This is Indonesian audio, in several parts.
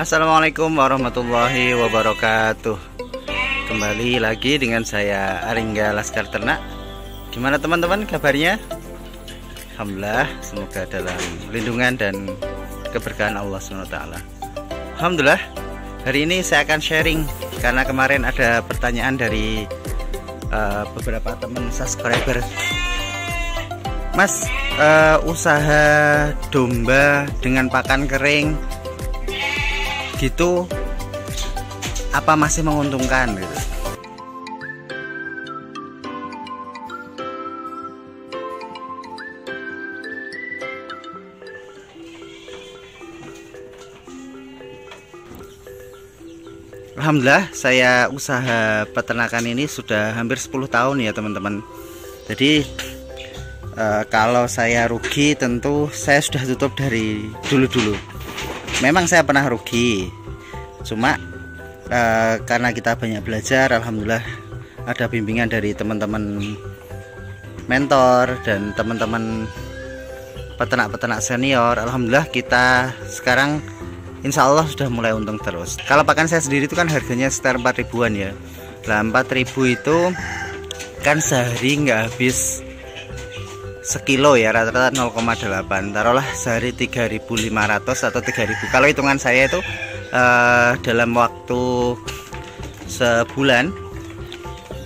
Assalamualaikum warahmatullahi wabarakatuh. Kembali lagi dengan saya Aringga Laskar Ternak. Gimana teman-teman kabarnya? Alhamdulillah, semoga dalam lindungan dan keberkahan Allah SWT. Alhamdulillah, hari ini saya akan sharing karena kemarin ada pertanyaan dari beberapa teman subscriber. Mas, usaha domba dengan pakan kering gitu apa masih menguntungkan gitu? Alhamdulillah, saya usaha peternakan ini sudah hampir 10 tahun ya teman-teman. Jadi kalau saya rugi tentu saya sudah tutup dari dulu-dulu. Memang saya pernah rugi, cuma karena kita banyak belajar, alhamdulillah ada bimbingan dari teman-teman mentor dan teman-teman peternak-peternak senior. Alhamdulillah kita sekarang insya Allah sudah mulai untung terus. Kalau pakan saya sendiri itu kan harganya sekitar 4 ribuan ya. Nah 4 ribu itu kan sehari nggak habis sekilo ya, rata-rata 0,8, taruhlah sehari 3.500 atau 3.000. Kalau hitungan saya itu dalam waktu sebulan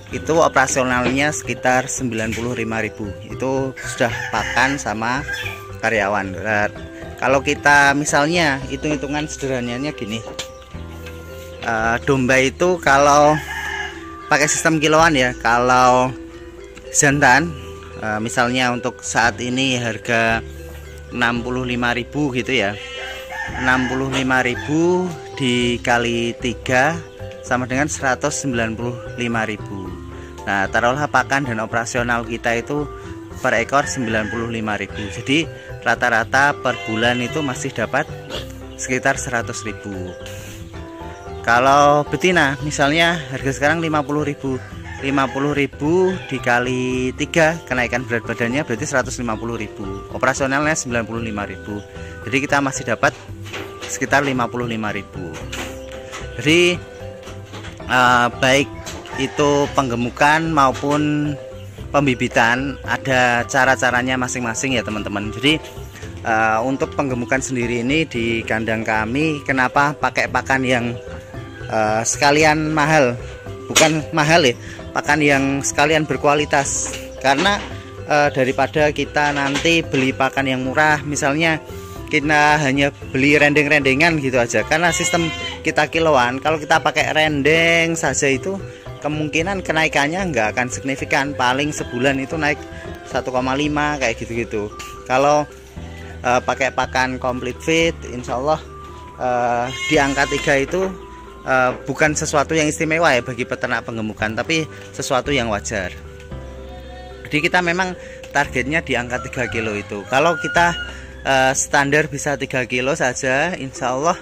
itu operasionalnya sekitar 95.000. Itu sudah pakan sama karyawan. Kalau kita misalnya hitung-hitungan sederhananya gini, domba itu kalau pakai sistem kiloan ya, kalau jantan misalnya untuk saat ini harga 65.000 gitu ya, 65.000 dikali 3 sama dengan 195.000. Nah taruhlah pakan dan operasional kita itu per ekor 95.000. Jadi rata-rata per bulan itu masih dapat sekitar 100.000. Kalau betina misalnya harga sekarang 50.000 dikali 3 kenaikan berat badannya berarti 150.000, operasionalnya 95.000. Jadi kita masih dapat sekitar 55.000. Jadi baik itu penggemukan maupun pembibitan ada cara-caranya masing-masing ya teman-teman. Jadi untuk penggemukan sendiri ini di kandang kami kenapa pakai pakan yang sekalian mahal, bukan mahal ya, pakan yang sekalian berkualitas. Karena daripada kita nanti beli pakan yang murah, misalnya kita hanya beli rendeng-rendengan gitu aja, karena sistem kita kiloan. Kalau kita pakai rendeng saja itu kemungkinan kenaikannya nggak akan signifikan, paling sebulan itu naik 1,5 kayak gitu-gitu. Kalau pakai pakan complete feed insya Allah di angka 3 itu bukan sesuatu yang istimewa ya bagi peternak penggemukan, tapi sesuatu yang wajar. Jadi kita memang targetnya di angka 3 kilo itu. Kalau kita standar bisa 3 kilo saja, insya Allah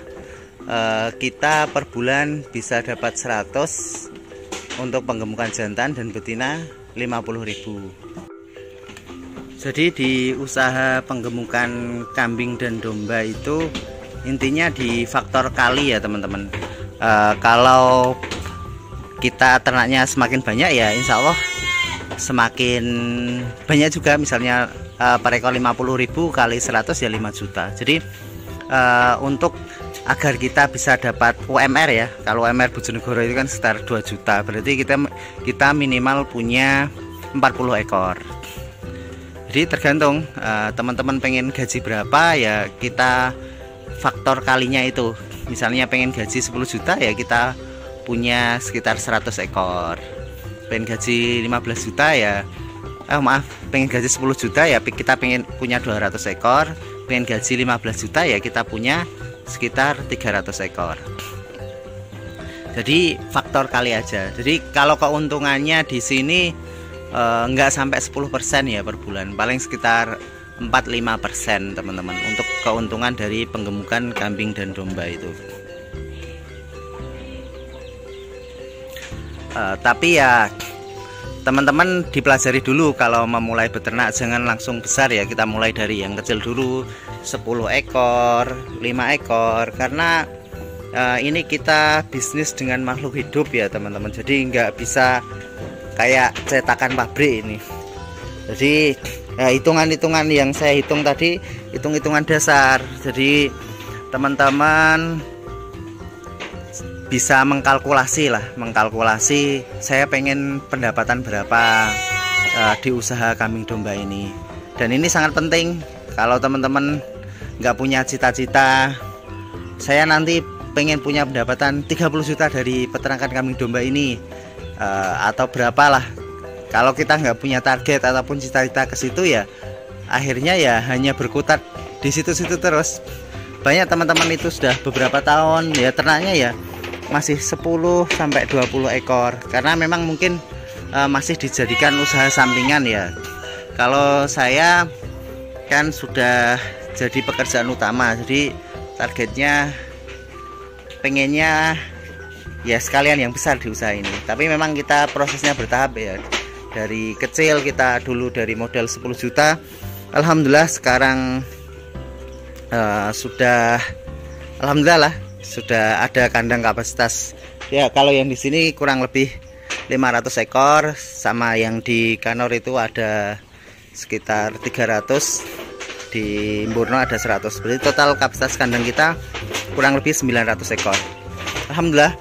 kita per bulan bisa dapat 100 untuk penggemukan jantan dan betina 50.000. Jadi di usaha penggemukan kambing dan domba itu intinya di faktor kali ya teman-teman. Kalau kita ternaknya semakin banyak ya insya Allah semakin banyak juga. Misalnya per ekor 50.000 kali 100 ya 5 juta. Jadi untuk agar kita bisa dapat UMR ya, kalau UMR Bojonegoro itu kan sekitar 2 juta, berarti kita minimal punya 40 ekor. Jadi tergantung teman-teman pengen gaji berapa ya, kita faktor kalinya itu. Misalnya pengen gaji 10 juta ya kita punya sekitar 100 ekor. Pengen gaji 15 juta ya pengen gaji 10 juta ya kita pengen punya 200 ekor. Pengen gaji 15 juta ya kita punya sekitar 300 ekor. Jadi faktor kali aja. Jadi kalau keuntungannya di sini nggak sampai 10% ya per bulan, paling sekitar 4-5% teman-teman untuk keuntungan dari penggemukan kambing dan domba itu. Tapi ya teman-teman dipelajari dulu kalau memulai beternak, jangan langsung besar ya, kita mulai dari yang kecil dulu, 10 ekor, 5 ekor, karena ini kita bisnis dengan makhluk hidup ya teman-teman. Jadi nggak bisa kayak cetakan pabrik ini. Jadi hitungan-hitungan yang saya hitung tadi hitung-hitungan dasar. Jadi teman-teman bisa mengkalkulasi saya pengen pendapatan berapa di usaha kambing domba ini. Dan ini sangat penting kalau teman-teman nggak punya cita-cita saya nanti pengen punya pendapatan 30 juta dari peternakan kambing domba ini, atau berapalah. Kalau kita nggak punya target ataupun cita-cita ke situ ya akhirnya ya hanya berkutat di situ-situ terus. Banyak teman-teman itu sudah beberapa tahun ya ternaknya ya masih 10 sampai 20 ekor karena memang mungkin masih dijadikan usaha sampingan ya. Kalau saya kan sudah jadi pekerjaan utama, jadi targetnya pengennya ya sekalian yang besar di usaha ini. Tapi memang kita prosesnya bertahap ya. Dari kecil kita dulu dari modal 10 juta. Alhamdulillah sekarang alhamdulillah sudah ada kandang kapasitas. Ya kalau yang di sini kurang lebih 500 ekor, sama yang di Kanor itu ada sekitar 300, di Mburno ada 100. Berarti total kapasitas kandang kita kurang lebih 900 ekor. Alhamdulillah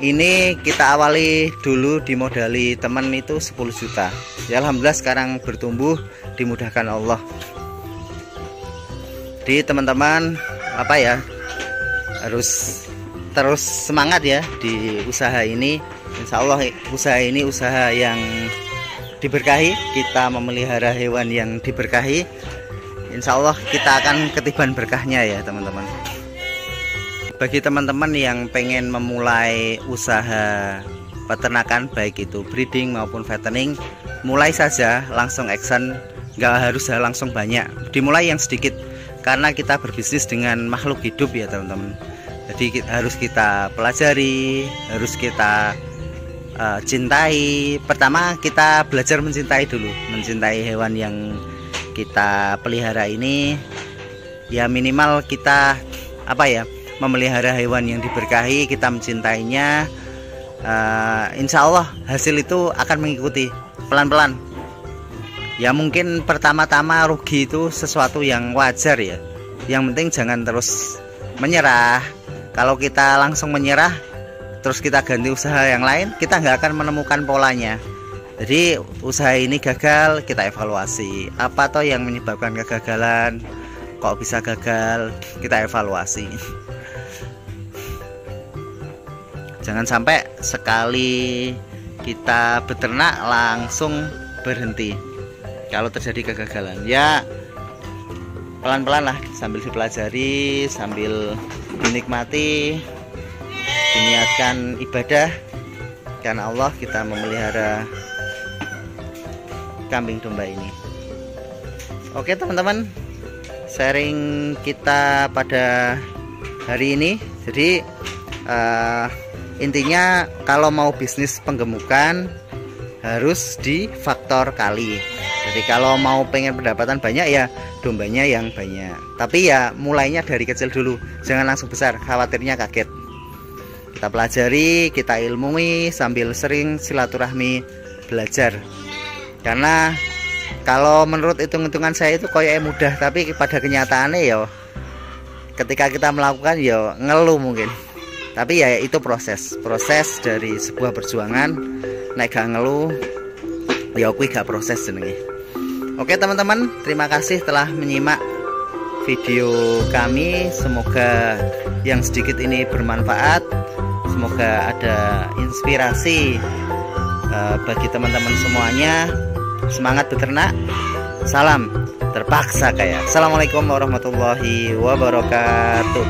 ini kita awali dulu dimodali teman itu 10 juta. Ya alhamdulillah sekarang bertumbuh dimudahkan Allah. Jadi teman-teman harus terus semangat ya di usaha ini. Insya Allah usaha ini usaha yang diberkahi. Kita memelihara hewan yang diberkahi. Insya Allah kita akan ketiban berkahnya ya teman-teman. Bagi teman-teman yang pengen memulai usaha peternakan baik itu breeding maupun fattening, mulai saja langsung action, nggak harus langsung banyak, dimulai yang sedikit karena kita berbisnis dengan makhluk hidup ya teman-teman. Jadi harus kita pelajari, harus kita cintai. Pertama kita belajar mencintai dulu, mencintai hewan yang kita pelihara ini. Ya minimal kita memelihara hewan yang diberkahi, kita mencintainya. Insya Allah hasil itu akan mengikuti pelan-pelan. Ya mungkin pertama-tama rugi itu sesuatu yang wajar ya. Yang penting jangan terus menyerah. Kalau kita langsung menyerah terus kita ganti usaha yang lain, kita nggak akan menemukan polanya. Jadi usaha ini gagal, kita evaluasi apa toh yang menyebabkan kegagalan, kok bisa gagal, kita evaluasi. Jangan sampai sekali kita beternak langsung berhenti kalau terjadi kegagalan. Ya pelan-pelan lah, sambil dipelajari, sambil dinikmati, diniatkan ibadah karena Allah kita memelihara kambing domba ini. Oke teman-teman, sharing kita pada hari ini. Jadi intinya kalau mau bisnis penggemukan harus di faktor kali. Jadi kalau mau pengen pendapatan banyak ya dombanya yang banyak. Tapi ya mulainya dari kecil dulu, jangan langsung besar, khawatirnya kaget. Kita pelajari, kita ilmui sambil sering silaturahmi belajar. Karena kalau menurut hitung-hitungan saya itu kayak mudah, tapi pada kenyataannya ya ketika kita melakukan ya ngeluh mungkin. Tapi ya itu proses dari sebuah perjuangan. Nek gak ngeluh ya aku gak proses jenenge. Oke teman-teman, terima kasih telah menyimak video kami. Semoga yang sedikit ini bermanfaat, semoga ada inspirasi bagi teman-teman semuanya. Semangat beternak, salam terpaksa kaya. Assalamualaikum warahmatullahi wabarakatuh.